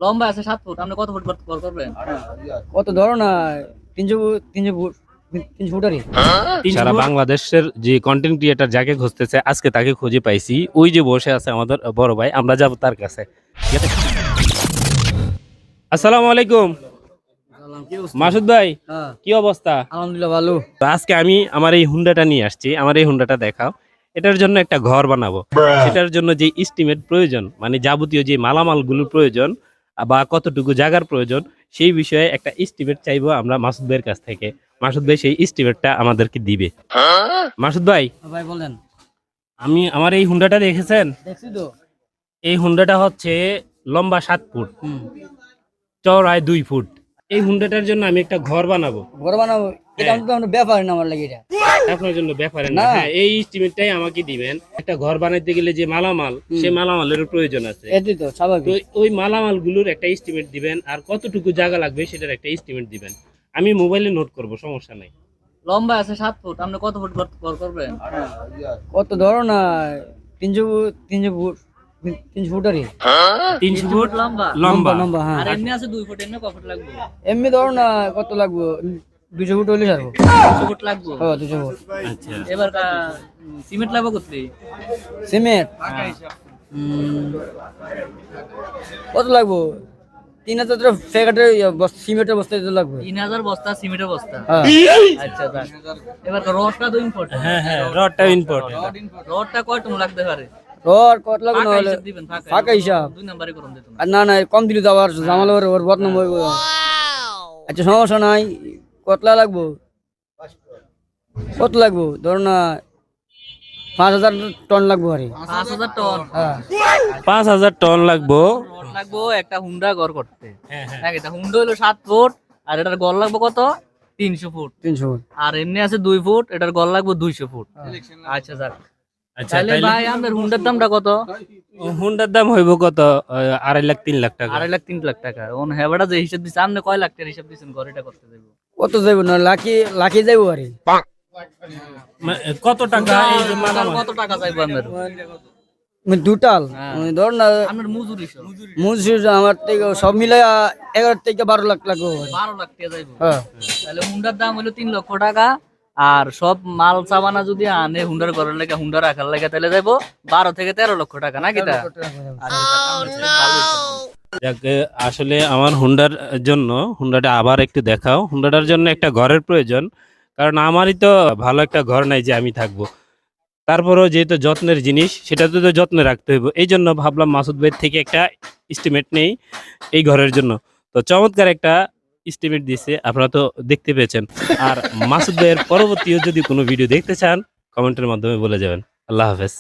লম্বা আছে 7 ফুট, আপনি কত ফুট কল করবেন? কত ধরো না 300 ফুটারই। সারা বাংলাদেশের যে কন্টেন্ট ক্রিয়েটার যাকে খুঁজতেছে আজকে তাকে খুঁজে পাইছি। ওই যে বসে আছে আমাদের বড় ভাই, আমরা যাব তার কাছে। ঠিক আছে? আসসালামু আলাইকুম মাসুদ ভাই, হ্যাঁ, কি অবস্থা? আলহামদুলিল্লাহ ভালো। তো আজকে আমি আমার এই হুন্ডাটা নিয়ে আসছি। আমার এই হুন্ডাটা দেখাও। এটার জন্য একটা ঘর বানাবো। সেটার জন্য যে এস্টিমেট প্রয়োজন, মানে যাবতীয় যে মালামালগুলোর প্রয়োজন বা কতটুকু জায়গার প্রয়োজন, সেই বিষয়ে একটা এস্টিমেট চাইবো আমরা মাসুদ ভাইয়ের কাছ থেকে। মাসুদ ভাই সেই এস্টিমেটটা আমাদেরকে দিবে। মাসুদ ভাই, ভাই বলেন। আমার এই হুন্ডাটা দেখেছেন? দেখছি তো। এই হুন্ডাটা হচ্ছে লম্বা 7 ফুট, চওড়ায় 2 ফুট। এই হুন্ডাটার জন্য আমি একটা ঘর বানাবো। ঘর বানাবো, এটা তো আমরা ব্যাপার না আমার লাগে এটা। আপনার জন্য ব্যাপারে না, না। হ্যাঁ, এই এস্টিমেটটাই আমাকে দিবেন। একটা ঘর বানাইতে গেলে যে মালামাল, সেই মালামালের প্রয়োজন আছে। এটাই তো তো স্বাভাবিক। ওই মালামাল গুলোর একটা এস্টিমেট দিবেন, আর কতটুকু জায়গা লাগবে সেটার একটা এস্টিমেট দিবেন। আমি মোবাইলে নোট করব, সমস্যা নাই। লম্বা আছে 7 ফুট, আপনি কত ফুট কল করবেন? কত ধরো না 300 ফুটারই। 300 ফুট লম্বা। লম্বা। লম্বা, হ্যাঁ। আর এমনি আছে 2 ফুট, এমনি কত ফুট লাগবে? এমনি ধরো না কত লাগবে, 200 ফুট হলে ছাড়বো। 200 ফুট লাগবে। হ্যাঁ, 200 ফুট। আচ্ছা, এবার সিমেন্ট লাগবে করতে। সিমেন্ট কত লাগবো? 3000 প্যাকেটের সিমেন্টের বস্তা দিতে লাগবে। 3000 বস্তা সিমেন্টের বস্তা। হ্যাঁ, আচ্ছা যাক। এবার রডটা তো ইম্পর্টেন্ট। হ্যাঁ হ্যাঁ, রডটা ইম্পর্টেন্ট। রডটা কয় টন লাগতে পারে? রড কত লাগবে ফাঁকা নাহলে হিসাব দিবেন, ফাঁকা হিসাব। 2 নাম্বারে করুন দিত না। আর না কম দিলে তো আবার জামাল ওর বদনাম হইব। আচ্ছা সমস্যা নাই, কতলা লাগবো? কত লাগবো ধরো না 5000 টন লাগবো আরে। 5000 টন। হ্যাঁ, 5000 টন লাগবো। রড লাগবো একটা হুন্ডা ঘর করতে। হ্যাঁ হ্যাঁ, দেখ, এটা হুন্ডা হলো 7 ফুট, আর এটার গড় লাগবে কত? 300 ফুট। 300 ফুট। আর এমনি আছে 2 ফুট, এটার গড় লাগবে 200 ফুট। আচ্ছা যাক। আচ্ছা, তাহলে ভাই আমাদের হুন্ডার দামটা কত? হুন্ডার দাম হইব কত? 2.5 লাখ 3 লাখ টাকা। 2.5 লাখ 3 লাখ টাকা। ওন হেবাটা যে হিসাব দিচ্ছে, আপনি কয় লাখ টাকার হিসাব দিচ্ছেন ঘর এটা করতে দেবো? কত যাইব না লাখি যাইব আরে। কত টাকা এই যে মালামাল? কত টাকা চাইবো আপনার? দুটাল হ্যাঁ। ধর না আপনার মজুরি সহ মজুরি আমার থেকে সব মিলাই 11 থেকে 12 লাখ লাগবে। 12 লাখ টাকা যাইবো। হ্যাঁ, তাহলে হুন্ডার দাম হলো 3 লক্ষ টাকা। আর সব মাল সাবানা যদি আনে হুন্ডার ঘরের লেগে, হুন্ডা রাখার লেগে, তাহলে যাইবো 12 থেকে 13 লক্ষ টাকা, নাকি তা? যাক, আসলে আমার হুন্ডার জন্য, হুন্ডাটা আবার একটু দেখাও। হুন্ডাটার জন্য একটা ঘরের প্রয়োজন, কারণ আমারই তো ভালো একটা ঘর নাই যে আমি থাকবো। তারপরেও যেহেতু যত্নের জিনিস, সেটা তো যত্নে রাখতে হইব। এই জন্য ভাবলাম মাসুদ ভাইয়ের থেকে একটা এস্টিমেট নেই এই ঘরের জন্য। তো চমৎকার একটা এস্টিমেট দিছে, আপনারা তো দেখতে পেয়েছেন। আর মাসুদ ভাইয়ের পরবর্তীও যদি কোনো ভিডিও দেখতে চান, কমেন্টের মাধ্যমে বলে যাবেন। আল্লাহ হাফেজ।